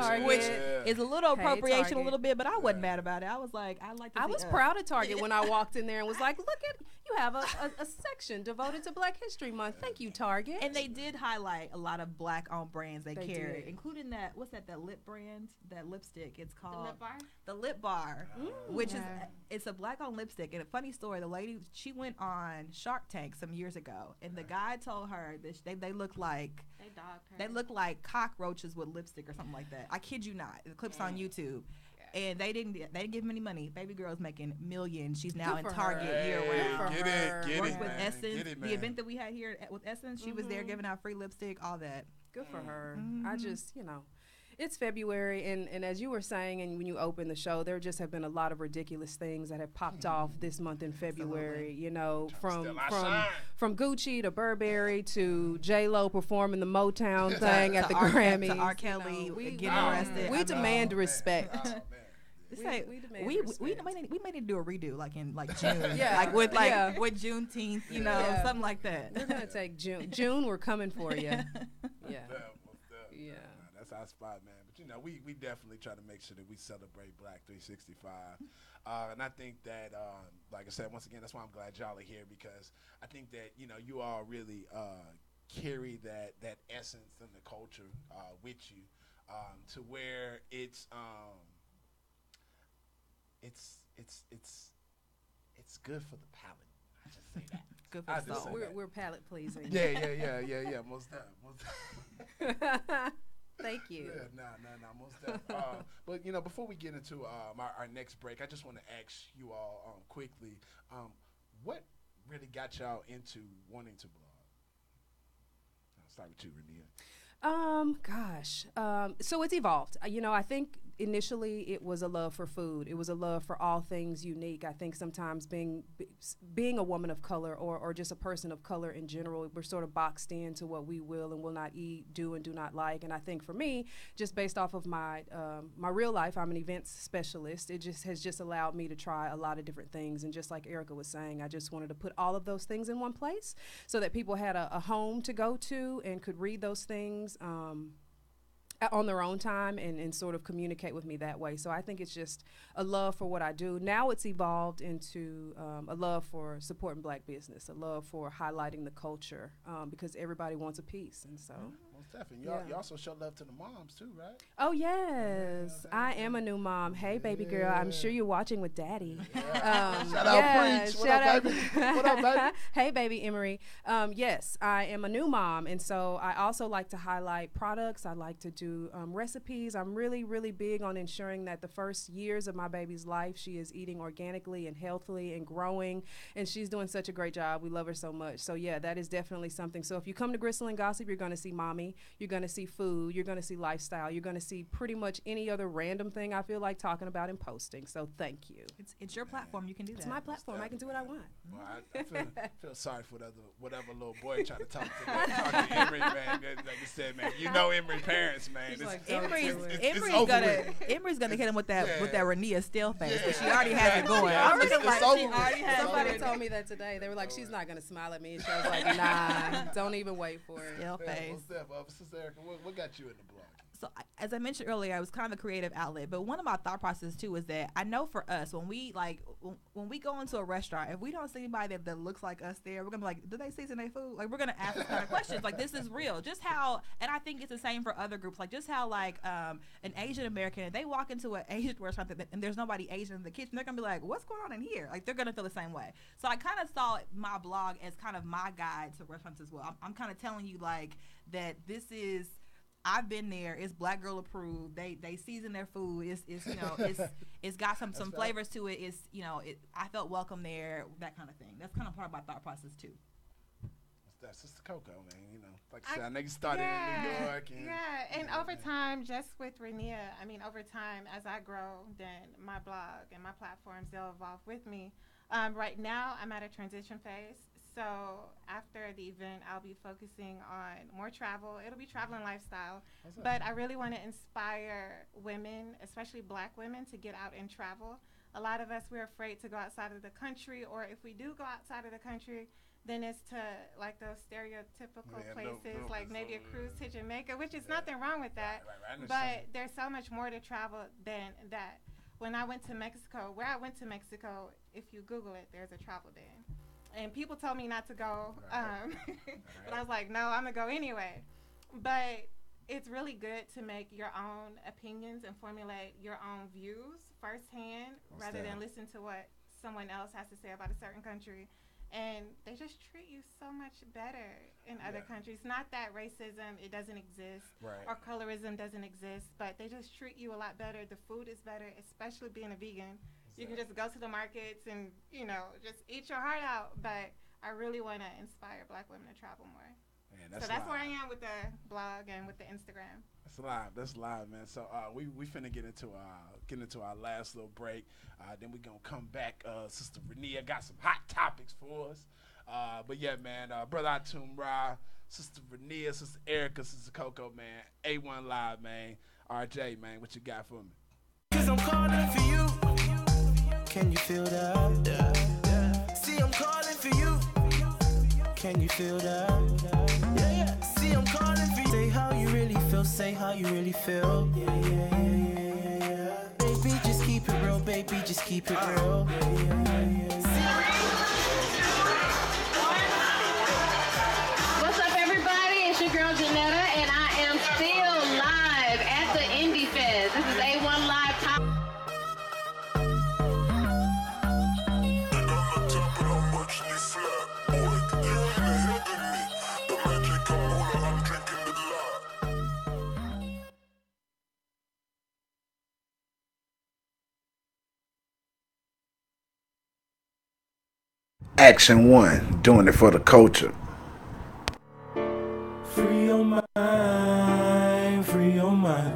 is a little appropriation, a little bit, but I wasn't mad about it. I was like, I was proud of Target when I walked in there and was like, look at. You have a section devoted to Black History Month. Thank you, Target. And they did highlight a lot of black-owned brands they carry, including that, what's that lip brand, that lipstick. It's called The Lip Bar? The Lip Bar, which is, it's a black-owned lipstick. And a funny story, the lady, she went on Shark Tank some years ago, and the guy told her that they look like, they look like cockroaches with lipstick or something like that. I kid you not. The clip's on YouTube. And they didn't give him any money. Baby girl's making millions. She's now in Target year round. Get it, Worked with Essence. The event that we had here with Essence, she was there giving out free lipstick, all that. Good for her. I just, you know, it's February, and as you were saying, and when you opened the show, there just have been a lot of ridiculous things that have popped off this month in February. You know, from Gucci to Burberry to J-Lo performing the Motown thing at the Grammys. To R. Kelly getting arrested. We demand respect. We may need to do a redo, like in June, with Juneteenth, you know, something like that. We're gonna take June. June, we're coming for you. Yeah. That's our spot, man. But you know, we definitely try to make sure that we celebrate Black 365, and I think that, like I said, once again, that's why I'm glad y'all are here, because I think that, you know, you all really carry that essence and the culture with you, to where it's good for the palate. I just say that. Good for the soul. We're palate pleasing. Yeah. Most definitely. Thank you. Yeah, no, most definitely. But you know, before we get into our next break, I just want to ask you all quickly, what really got y'all into wanting to blog? I'll start with you, Renia. So it's evolved. You know, I think initially it was a love for food. It was a love for all things unique. I think sometimes being a woman of color or just a person of color in general, we're sort of boxed into what we will and will not eat, do and do not like. And I think for me, just based off of my my real life, I'm an events specialist. It just has allowed me to try a lot of different things. And just like Erika was saying, I just wanted to put all of those things in one place so that people had a home to go to and could read those things on their own time and sort of communicate with me that way. So I think it's just a love for what I do. Now it's evolved into a love for supporting Black business, a love for highlighting the culture, because everybody wants a piece. And so Most definitely. You also show love to the moms too, right? Oh yes, I am a new mom. Hey baby girl, I'm sure you're watching with daddy. Shout out Preach. What up, baby? What up, baby? Hey baby Emery. Yes, I am a new mom, and so I also like to highlight products. I like to do recipes. I'm really big on ensuring that the first years of my baby's life, she is eating organically and healthily and growing, and she's doing such a great job. We love her so much. So yeah, that is definitely something. So if you come to Gristle and Gossip, you're going to see mommy, you're going to see food, you're going to see lifestyle, you're going to see pretty much any other random thing I feel like talking about and posting. So thank you. It's your platform. You can do that. It's my platform. I can do what I want. Well, I feel sorry for whatever little boy trying to talk to Emery, man. Like you said, man, you know Emery parents, man. Emery's gonna hit him with that Renia still face, but she already has it going. Somebody told me that today. They were like, she's not gonna smile at me, and she was like, nah, don't even wait for it. Still face. Sister Erika, what got you in the blog? So as I mentioned earlier, I was kind of a creative outlet, but one of my thought processes too is that I know for us, when we go into a restaurant, if we don't see anybody that looks like us there, we're gonna be like, do they season their food? Like, we're gonna ask this kind of questions. Like, this is real. Just how, and I think it's the same for other groups. Like, just how like an Asian American, if they walk into an Asian restaurant and there's nobody Asian in the kitchen, they're gonna be like, what's going on in here? Like, they're gonna feel the same way. So I kind of saw my blog as kind of my guide to restaurants as well. I'm kind of telling you like that this is. I've been there. It's Black Girl approved. They season their food. It's got some flavors to it. I felt welcome there. That kind of thing. That's kind of part of my thought process too. That's Sister Coco, man. Like I said, I know you started in New York. And over time, just with Renia, over time, as I grow, then my blog and my platforms, they'll evolve with me. Right now, I'm at a transition phase. So after the event, I'll be focusing on more travel. It'll be travel and lifestyle. But I really want to inspire women, especially Black women, to get out and travel. A lot of us, we're afraid to go outside of the country, or if we do go outside of the country, then it's to like those stereotypical places, like maybe a cruise to Jamaica, which is nothing wrong with that. Right, but there's so much more to travel than that. When I went to Mexico, if you Google it, there's a travel ban. And people told me not to go, but I was like, no, I'm going to go anyway. But it's really good to make your own opinions and formulate your own views firsthand rather than listen to what someone else has to say about a certain country. And they just treat you so much better in other countries. Not that racism, it doesn't exist, or colorism doesn't exist, but they just treat you a lot better. The food is better, especially being a vegan. You can just go to the markets and, just eat your heart out. But I really want to inspire Black women to travel more. Man, so that's where I am with the blog and with the Instagram. That's live, man. So we finna get into our last little break. Then we gonna come back. Sister Renia got some hot topics for us. But yeah, man. Brother Atum Ra, Sister Renia, Sister Erika, Sister Coco, man. A1 Live, man. RJ, man, what you got for me? 'Cause I'm calling for you. Can you feel that? Yeah. See, I'm calling for you. Can you feel that? Yeah. See, I'm calling for you. Say how you really feel. Say how you really feel. Yeah. Baby, just keep it real. Baby, just keep it real. What's up, everybody? It's your girl Janetta, and I am still live at the Indie Fest. This is A1 Live. Action 1, doing it for the culture. Free your mind, free your mind.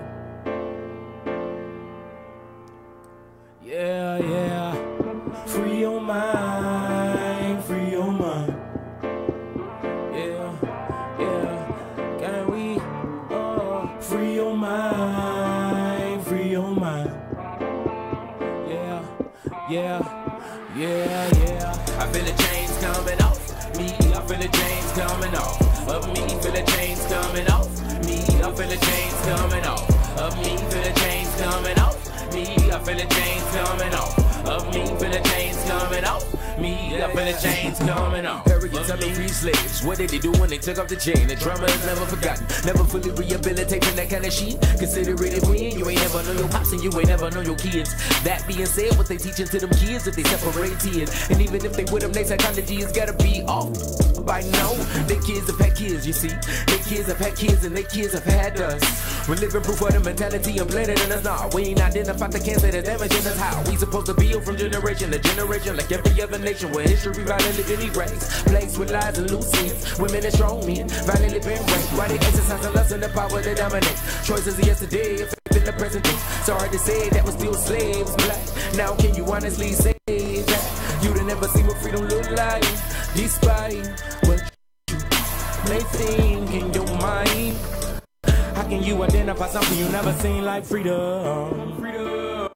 coming off. Me, I feel the chains coming off. Of me, feel the chains coming off. Me, I feel the chains coming off. Of me, feel the chains coming off. Me, I feel the chains coming off. Of me, feel the chains coming off. Me, I feel the chains coming off. Arrogant, tell me free slaves. What did they do when they took off the chain? The drama is never forgotten. Never fully rehabilitating that kind of shit. Consider it a win. You ain't never know your pops and you ain't never know your kids. That being said, what they teaching to them kids if they separate tears. And even if they with them, their psychology has gotta be off. By now, their kids have had kids, you see. Their kids have had kids and their kids have had us. We're living proof of the mentality and planted in us now. We ain't identified the cancer that's damaging us. How we supposed to build from generation to generation like every other nation where history violently erased. Placed with lies and loose ends. Women and strong men violently been raped. Why they exercising lust and the power to dominate? Choices of yesterday affecting the present day. Sorry to say that was still slaves black. Now can you honestly say that you done never see what freedom look like? Despite what you may think in your mind, how can you identify something you never seen like freedom? Freedom.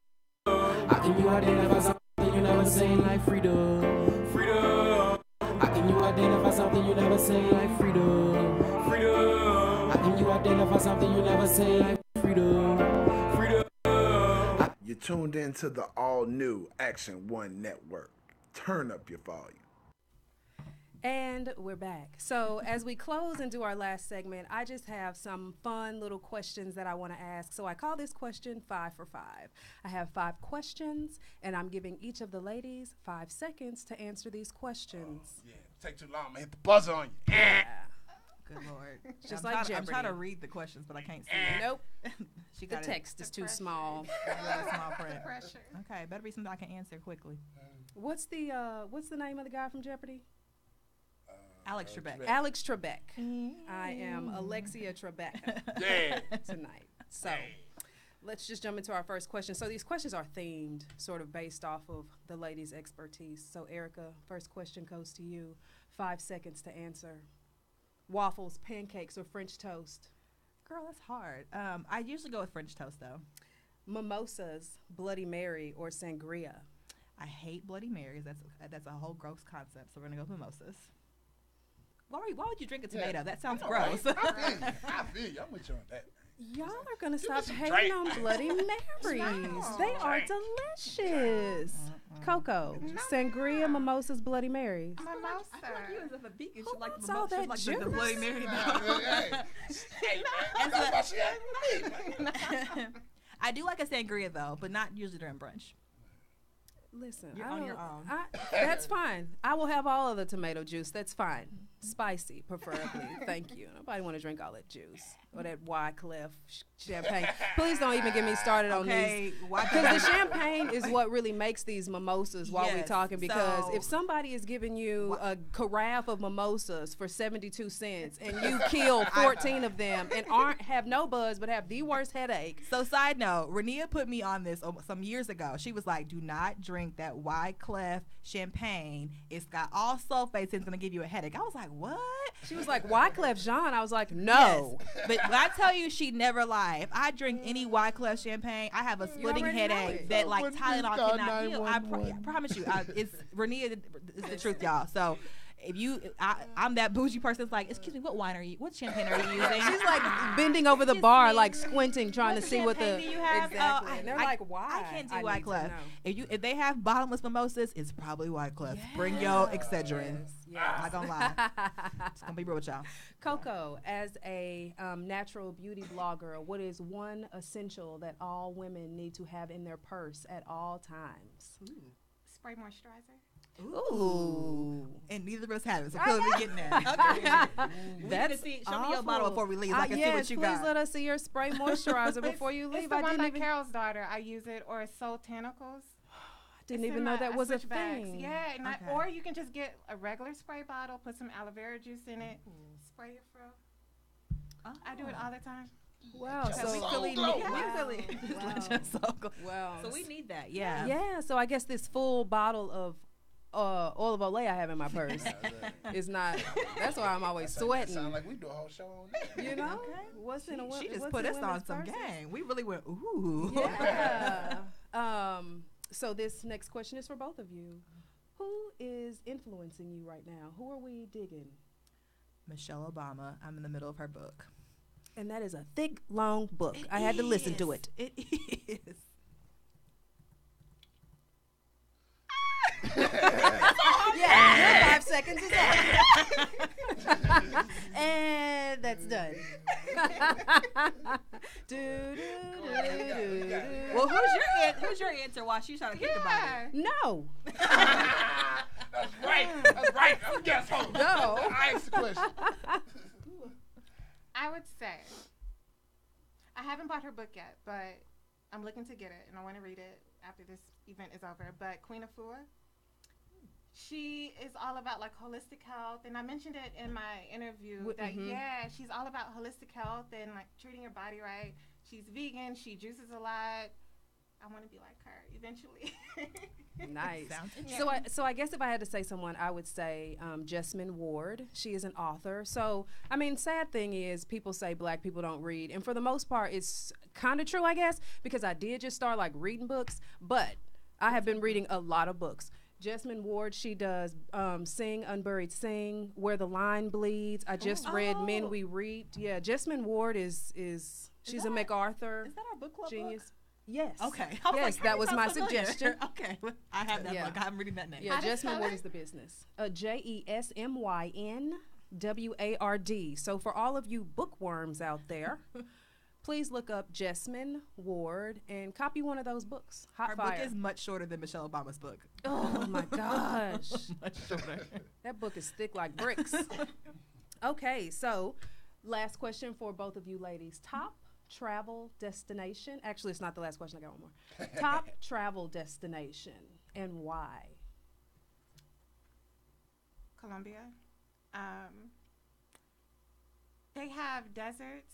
How can you identify something you never seen like freedom? Freedom. How can you identify something you never seen like freedom? Freedom. How can you identify something you never seen like freedom? Freedom. You're tuned into the all-new Action One Network. Turn up your volume. And we're back. So as we close and do our last segment, I just have some fun little questions that I want to ask. So I call this question 5 for 5. I have 5 questions, and I'm giving each of the ladies 5 seconds to answer these questions. Yeah, take too long. I'm gonna hit the buzzer on you. Yeah. Good Lord. Just I'm like trying, I'm Jeopardy. trying to read the questions, but I can't see it. Nope. She The got text is too small. Really small print. Pressure. Okay, better be something I can answer quickly. What's the name of the guy from Jeopardy? Alex Trebek. Alex Trebek. I am Alexia Trebek tonight. So let's just jump into our first question. So these questions are themed, sort of based off of the ladies' expertise. So Erika, first question goes to you. 5 seconds to answer. Waffles, pancakes, or French toast? Girl, that's hard. I usually go with French toast, though. Mimosas, Bloody Mary, or sangria? I hate Bloody Marys. That's a whole gross concept, so we're going to go with mimosas. Why would you drink a tomato? Yeah. That sounds I know, gross. right? I feel you. I'm with you on that. Y'all are going to stop some hating drink. on Bloody Marys. They are delicious. Coco, sangria, mimosas, Bloody Marys. Mimosa. I feel like you as a vegan should like wants the all that like juice? the Bloody Mary. Hey, man, that's why she ain't with me. I do like a sangria, though, but not usually during brunch. Listen, You're I on don't- your own. That's fine. I will have all of the tomato juice. That's fine. Spicy, preferably. Thank you. Nobody want to drink all that juice or that Wycliffe champagne. Please don't even get me started on these. Because the champagne is what really makes these mimosas while we're Yes, talking. Because so- if somebody is giving you a carafe of mimosas for 72 cents and you kill 14 of them and have no buzz but have the worst headache. So side note, Renia put me on this some years ago. She was like, do not drink that Wycliffe champagne. It's got all sulfates and it's going to give you a headache. I was like, what? She was like, Wycliffe Jean. I was like, no. Yes. But when I tell you she never lied. If I drink any Wycliffe champagne, I have a splitting already know headache it. that like Wouldn't Tylenol please call cannot heal. I 911. promise you. It's Renia is the truth, y'all. So if I'm that bougie person that's like, excuse me, what champagne are you using? She's like bending over the bar, like squinting, trying to see what the champagne do you have? exactly. Oh, and they're like, why? I can't do need to Wycliffe. know. If they have bottomless mimosas, it's probably Wycliffe. Bring your Excedrin. Yes. Not gonna lie. Just gonna be real with y'all. Coco, as a natural beauty blogger, what is one essential that all women need to have in their purse at all times? Spray moisturizer. Ooh. And neither of us have it, so clearly we're getting there. Okay. That's Show me your bottle before we leave. So I can see yes, what you please got. let us see your spray moisturizer before you It's leave. the I one didn't by even, Carol's daughter. I use it, or Soul Tentacles. didn't It's even in know my that was a switch bags. thing. Yeah, and Okay. or you can just get a regular spray bottle, put some aloe vera juice in it, spray your fro. I do it all the time. Wow. Just So so Really glow. need- Wow. really- Wow. just so good. Wow. So we need that. Yeah. Yeah, so I guess this full bottle of oil of Olay I have in my purse is not. That's why I'm always sweating. Sound like we do a whole show on that. You know, Okay. what's in a She just what's put in us on women's some purses? game. We really went, ooh. Yeah. So this next question is for both of you. Who is influencing you right now? Who are we digging? Michelle Obama. I'm in the middle of her book. And that is a thick, long book. I had to listen to it. It is. Yeah, 5 seconds is up. And that's done. Well, who's your answer while she's trying to think about it? No. That's right. That's right. Guess who? No. I asked the question. I would say, I haven't bought her book yet, but I'm looking to get it, and I want to read it after this event is over. But Queen Afua, she is all about like holistic health, and I mentioned it in my interview that she's all about holistic health and like treating your body right. She's vegan. She juices a lot. I want to be like her eventually. Nice. Yeah. So I guess if I had to say someone, I would say Jessamine Ward. She is an author. So, I mean, sad thing is people say black people don't read. And for the most part, it's kind of true, I guess, because I did just start like reading books. But I have been reading a lot of books. Jessamine Ward, she does Sing, Unburied Sing, Where the Line Bleeds. I just read Men We Reaped. Yeah, Jessamine Ward she's a MacArthur. Is that our book club genius. book? Yes. Okay. Yes, that was my suggestion. Okay. I have that book. I'm reading that next. Yeah, Jessamine Ward is the business. JESMYNWARD. So for all of you bookworms out there, please look up Jessamine Ward and copy one of those books. Her book is much shorter than Michelle Obama's book. Oh my gosh. Much shorter. That book is thick like bricks. Okay, so last question for both of you ladies. Top travel destination. Actually, it's not the last question. I got one more. Top travel destination and why? Colombia. They have deserts.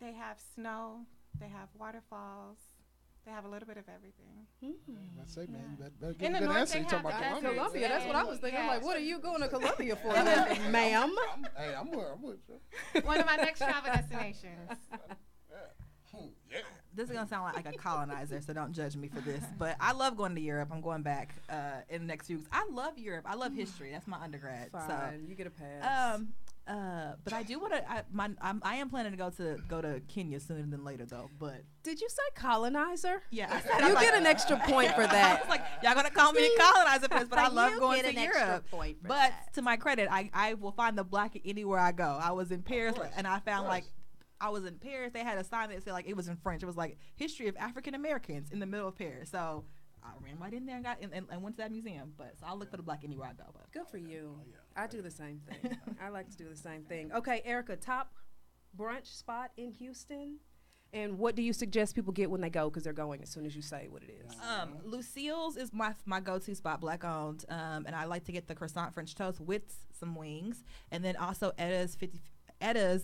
They have snow. They have waterfalls. They have a little bit of everything. I say, man, you better In get the a good north, answer. they You talking have about deserts. Colombia. That's what I was thinking. I'm like, what are you going to Colombia for, Yeah. ma'am? Hey, I'm with you. One of my next travel destinations. This is gonna sound like a colonizer, so don't judge me for this. But I love going to Europe. I'm going back in the next few weeks. I love Europe. I love history. That's my undergrad. Fine, So you get a pass. but I do want to. I am planning to go to Kenya sooner than later, though. But Did you say colonizer? yeah, You get an extra point for I that. was like, y'all gonna call me a colonizer for this, but I love You going get to an extra Europe. point for But that. to my credit, I will find the black anywhere I go. I was in Paris and I found like. I was in Paris. They had a sign that said like it was in French. It was like history of African Americans in the middle of Paris. So I ran right in there and got and went to that museum. But so I'll look for the black anywhere I go. But Good for you. I do the same thing. I like to do the same thing. Okay, Erika, top brunch spot in Houston. And what do you suggest people get when they go? Because they're going as soon as you say what it is. Lucille's is my go-to spot, black owned. And I like to get the croissant French toast with some wings, and then also Etta's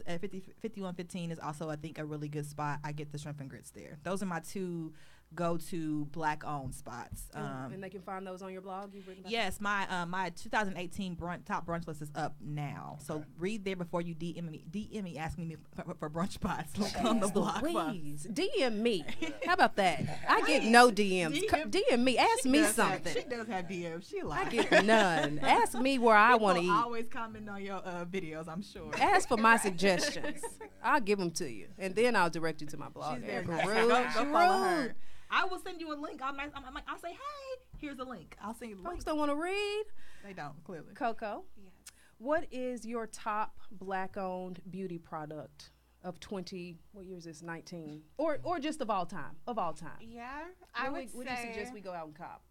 at 5115 is also, I think, a really good spot. I get the shrimp and grits there. Those are my two go-to black-owned spots. And they can find those on your blog? You've written about Yes, my 2018 top brunch list is up now. So read there before you DM me asking me for brunch spots. Look on the blog. Please, DM me. How about that? I get no DMs. DM me. Ask me something. She does have DMs. She I lies. get none. Ask me where I want to People eat. always comment on your videos, I'm sure. Ask for my suggestions. I'll give them to you, and then I'll direct you to my blog. She's very Erika nice. Rude. Go follow Rude. her. I will send you a link. I'll say, hey, here's a link. I'll send you the link. Folks don't want to read. They don't, clearly. Coco, Yes. what is your top black-owned beauty product of 20? What year is this? 19, or just of all time? Of all time. Yeah, I would Would say you suggest we go out and cop?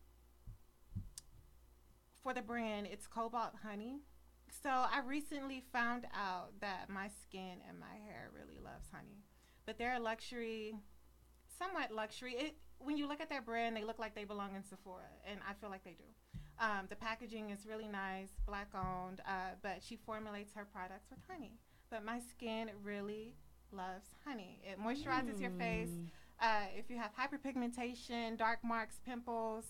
for the brand, it's Cobalt Honey. So I recently found out that my skin and my hair really loves honey, but they're a luxury, somewhat luxury. When you look at their brand, they look like they belong in Sephora, and I feel like they do. The packaging is really nice, black owned, but she formulates her products with honey. But my skin really loves honey. It moisturizes your face. If you have hyperpigmentation, dark marks, pimples,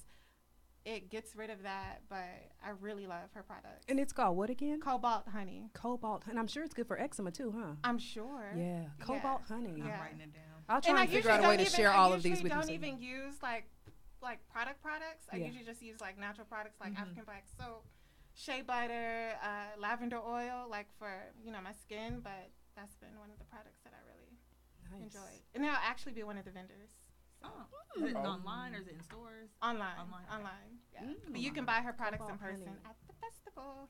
it gets rid of that. But I really love her products. And it's called what again? Cobalt Honey. Cobalt, and I'm sure it's good for eczema too, huh? I'm sure. Yeah, Cobalt Honey. Yeah. I'm writing it down. I'll try I and figure usually out a way don't to even- share I all of these usually with you. don't even use like like products. I Yeah. usually just use like natural products like African black soap, shea butter, lavender oil, like for my skin. But that's been one of the products that I really enjoyed. And I'll actually be one of the vendors. So. Oh, is it online or is it in stores? Online. Yeah. But you can buy her products in person at the festival.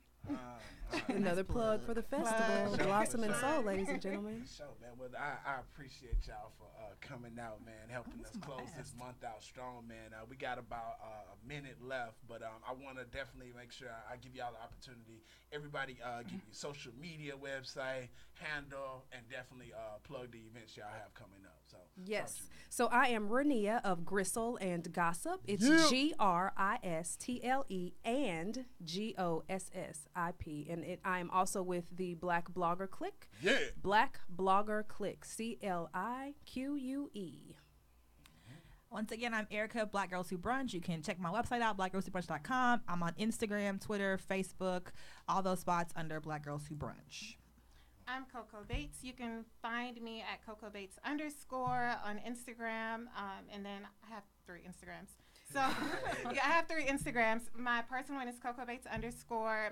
Another plug for the festival, Blossom and Soul, ladies and gentlemen. Sure, man. Well, I appreciate y'all for coming out, man, helping us close this month out strong, man. We got about a minute left, but I want to definitely make sure I give y'all the opportunity. Everybody give you social media website, handle, and definitely plug the events y'all have coming up. So yes. So I am Renia of Gristle and Gossip. It's Gristle and GOSSIP. And I am also with the Black Blogger Clique. Yeah. Black Blogger Clique. CLIQUE. Once again, I'm Erika of Black Girls Who Brunch. You can check my website out, blackgirlswhobrunch.com. I'm on Instagram, Twitter, Facebook, all those spots under Black Girls Who Brunch. I'm Coco Bates. You can find me at Coco Bates _ on Instagram. And then I have 3 Instagrams. So I have 3 Instagrams. My personal one is Coco Bates _.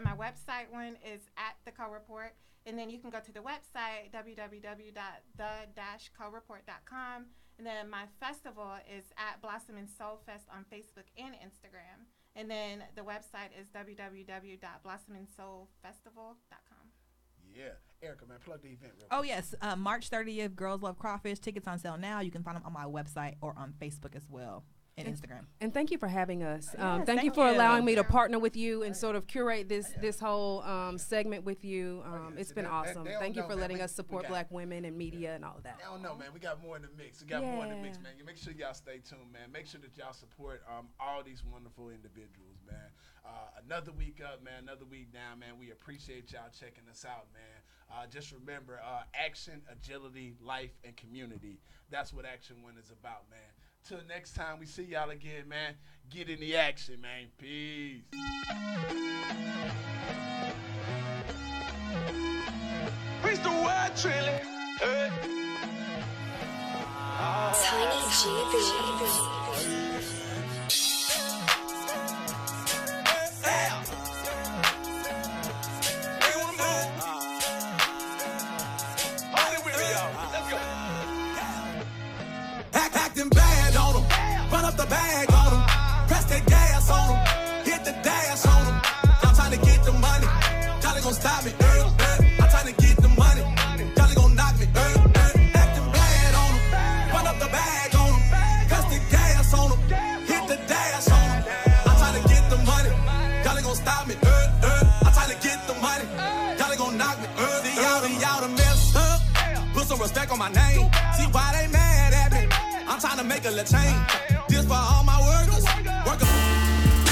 My website one is at the Co-Report. And then you can go to the website, www.the-coreport.com. And then my festival is at Blossom and Soul Fest on Facebook and Instagram. And then the website is www.blossomandsoulfestival.com. Yeah. Erika, man, plug the event real quick. Oh, yes. March 30th, Girls Love Crawfish. Tickets on sale now. You can find them on my website or on Facebook as well and Instagram. And thank you for having us. Yes, thank you for allowing me to partner with you and sort of curate this whole segment with you. It's been awesome. Thank you for letting us support Black women and media and all of that. I don't know, man. We got more in the mix. We got more in the mix, man. You make sure y'all stay tuned, man. Make sure that y'all support all these wonderful individuals, man. Another week up, man. Another week down, man. We appreciate y'all checking us out, man. Just remember, action, agility, life, and community. That's what Action 1 is about, man. Till next time we see y'all again, man. Get in the action, man. Peace. Preach the word, Trilly. Tiny GB. Acting bad on them, run up the bag on them, press that gas on them, hit the dash on them. Y'all trying to get the money, y'all ain't gon' stop me. I'm trying to get the money, y'all ain't gon' knock me. Acting bad on them, run up the bag on them, press the gas on them, hit the dash on them. I'm trying to get the money, y'all ain't gon' stop me. I'm trying to get the money, y'all ain't gon' knock me. See y'all done messed up, put some respect on my name. See why they mad at me? I'm trying to make a little change. This for all my workers.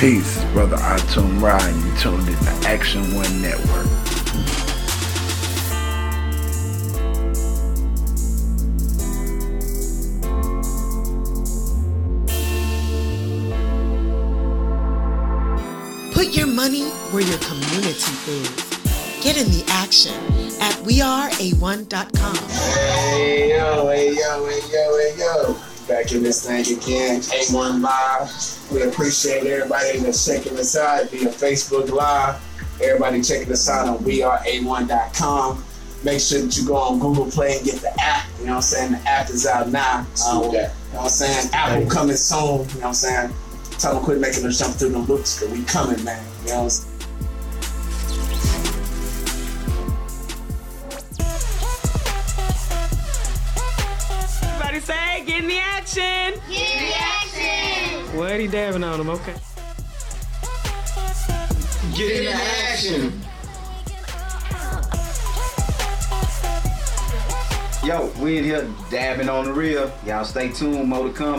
Peace, brother Atum Ryan. You tuned in to Action 1 Network. Put your money where your community is. Get in the action at weareA1.com. Hey yo, hey yo, hey yo, hey yo. Back in this thing again, A1 Live. We appreciate everybody that's checking us out via Facebook Live. Everybody checking us out on weareA1.com. Make sure that you go on Google Play and get the app. You know what I'm saying? The app is out now. You know what I'm saying? Apple coming soon. You know what I'm saying? Tell them quit making us jump through the loops because we coming, man. You know what I'm saying? Everybody say, get in the action. Get in the action. What he dabbing on him, okay. Get in the action. Yo, we in here dabbing on the real. Y'all stay tuned, more to come.